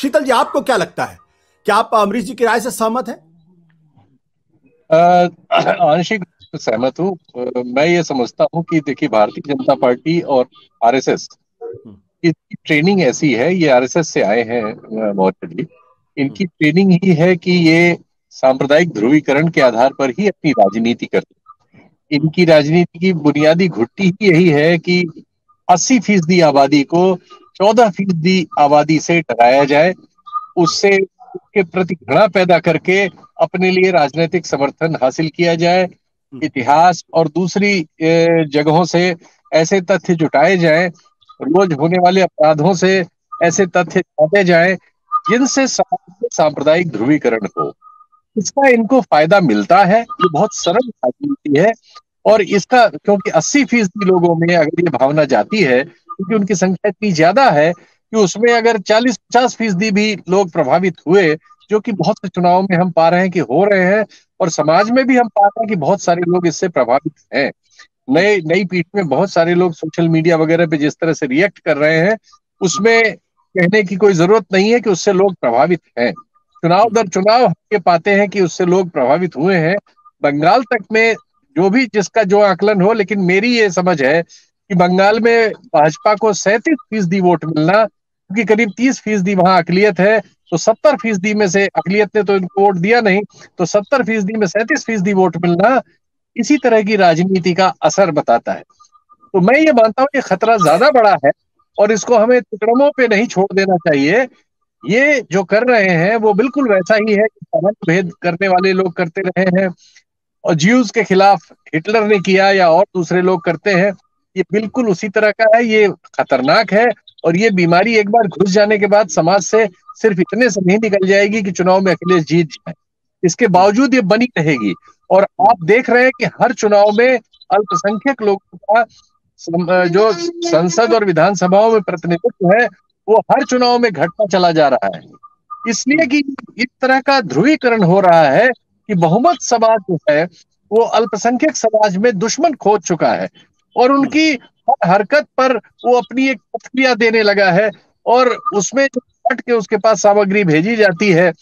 शीतल जी, आपको क्या लगता है? क्या आप अमरीश जी की राय से सहमत हैं? आंशिक सहमत हूँ। मैं ये समझता हूँ कि देखिए, भारतीय जनता पार्टी और आरएसएस, इसकी ट्रेनिंग ऐसी है, ये आरएसएस से आए हैं मोहन जी। इनकी ट्रेनिंग ही है कि ये सांप्रदायिक ध्रुवीकरण के आधार पर ही अपनी राजनीति करते हैं। इनकी राजनीति की बुनियादी घुट्टी ही यही है कि 80% आबादी को 14% आबादी से डराया जाए, उससे उसके प्रति घृणा पैदा करके अपने लिए राजनीतिक समर्थन हासिल किया जाए। इतिहास और दूसरी जगहों से ऐसे तथ्य जुटाए जाएं, रोज होने वाले अपराधों से ऐसे तथ्य जुटाए जाएं जिनसे समाज में सांप्रदायिक ध्रुवीकरण हो। इसका इनको फायदा मिलता है, ये बहुत सरल राजनीति है। और इसका, क्योंकि 80% लोगों में अगर ये भावना जाती है, क्योंकि उनकी संख्या इतनी ज्यादा है कि उसमें अगर 40-50% भी लोग प्रभावित हुए, जो कि बहुत से चुनाव में हम पा रहे हैं कि हो रहे हैं, और समाज में भी हम पा रहे हैं कि बहुत सारे लोग इससे प्रभावित हैं। नई पीढ़ी में बहुत सारे लोग सोशल मीडिया वगैरह पे जिस तरह से रिएक्ट कर रहे हैं, उसमें कहने की कोई जरूरत नहीं है कि उससे लोग प्रभावित हैं। चुनाव दर चुनाव हम ये पाते हैं कि उससे लोग प्रभावित हुए हैं। बंगाल तक में जो भी जिसका जो आकलन हो, लेकिन मेरी ये समझ है कि बंगाल में भाजपा को 37% वोट मिलना, क्योंकि करीब 30% वहां अकलियत है, तो 70% में से, अकलियत ने तो इनको वोट दिया नहीं, तो 70% में 37% वोट मिलना इसी तरह की राजनीति का असर बताता है। तो मैं ये मानता हूं कि खतरा ज्यादा बड़ा है और इसको हमें टुकड़ों पे नहीं छोड़ देना चाहिए। ये जो कर रहे हैं वो बिल्कुल वैसा ही है कि सामंत भेद करने वाले लोग करते रहे हैं, और ज्यूज के खिलाफ हिटलर ने किया या और दूसरे लोग करते हैं। ये बिल्कुल उसी तरह का है, ये खतरनाक है। और ये बीमारी एक बार घुस जाने के बाद समाज से सिर्फ इतने से नहीं निकल जाएगी कि चुनाव में अखिलेश जीत जाए, इसके बावजूद ये बनी रहेगी। और आप देख रहे हैं कि हर चुनाव में अल्पसंख्यक लोगों का जो संसद और विधानसभाओं में प्रतिनिधित्व है, वो हर चुनाव में घटता चला जा रहा है। इसलिए कि इस तरह का ध्रुवीकरण हो रहा है कि बहुमत समाज जो है वो अल्पसंख्यक समाज में दुश्मन खोज चुका है, और उनकी हर हरकत पर वो अपनी एक प्रतिक्रिया देने लगा है। और उसमें जो हट के उसके पास सामग्री भेजी जाती है,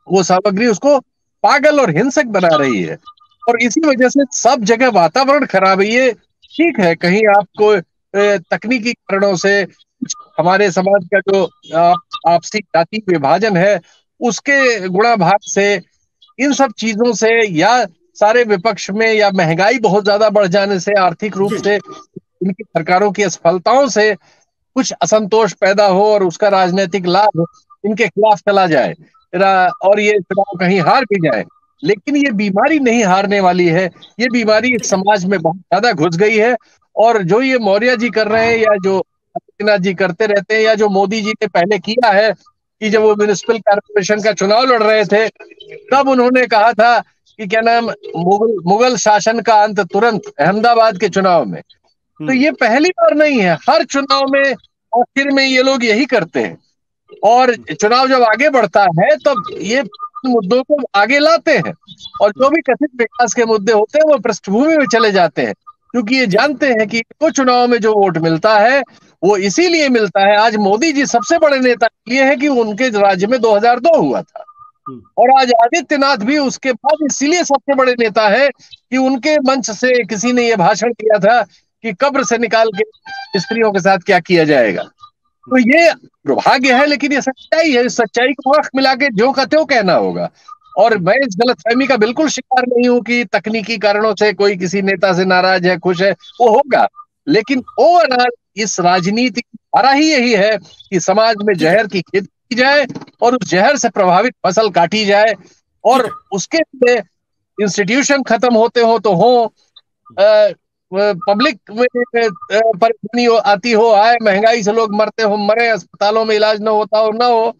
वो सामग्री उसको पागल और हिंसक बना रही है। और इसी वजह से सब जगह वातावरण खराब है। ये ठीक है, कहीं आपको तकनीकी कारणों से हमारे समाज का जो आपसी जाति विभाजन है, उसके गुणाभाग से, इन सब चीजों से, या सारे विपक्ष में, या महंगाई बहुत ज्यादा बढ़ जाने से, आर्थिक रूप से इनकी सरकारों की असफलताओं से कुछ असंतोष पैदा हो और उसका राजनीतिक लाभ इनके खिलाफ चला जाए, और ये चुनाव कहीं हार भी जाए। लेकिन ये बीमारी नहीं हारने वाली है, ये बीमारी इस समाज में बहुत ज्यादा घुस गई है। और जो ये मौर्य जी कर रहे हैं, या जो आदित्यनाथ जी करते रहते हैं, या जो मोदी जी ने पहले किया है, कि जब वो म्युनिसिपल कॉर्पोरेशन का चुनाव लड़ रहे थे, तब उन्होंने कहा था कि क्या नाम, मुगल शासन का अंत तुरंत, अहमदाबाद के चुनाव में। तो ये पहली बार नहीं है, हर चुनाव में आखिर में ये लोग यही करते हैं। और चुनाव जब आगे बढ़ता है तब ये मुद्दों को आगे लाते हैं, और जो भी कथित विकास के मुद्दे होते हैं वो पृष्ठभूमि में चले जाते हैं, क्योंकि ये जानते हैं कि इनको चुनाव में जो वोट मिलता है वो इसीलिए मिलता है। आज मोदी जी सबसे बड़े नेता ये है कि उनके राज्य में 2002 हुआ था, और आज आदित्यनाथ भी उसके बाद इसीलिए सबसे बड़े नेता है कि उनके मंच से किसी ने यह भाषण दिया था कि कब्र से निकाल के स्त्रियों के साथ क्या किया जाएगा। तो ये दुर्भाग्य है, लेकिन ये सच्चाई है। इस सच्चाई को आंख मिला के ज्यों का त्यों कहना होगा। और मैं इस गलतफहमी का बिल्कुल शिकार नहीं हूं कि तकनीकी कारणों से कोई किसी नेता से नाराज है, खुश है, वो होगा। लेकिन ओवरऑल इस राजनीति की धारा ही यही है कि समाज में जहर की खेती की जाए और उस जहर से प्रभावित फसल काटी जाए, और उसके लिए इंस्टीट्यूशन खत्म होते हो तो हो, पब्लिक में परेशानी आती हो, आए, महंगाई से लोग मरते हो, मरे, अस्पतालों में इलाज ना होता हो, ना हो,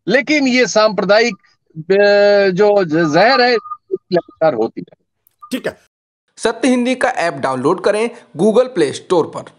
लेकिन ये सांप्रदायिक जो जहर है लगातार होती है। ठीक है। सत्य हिंदी का ऐप डाउनलोड करें गूगल प्ले स्टोर पर।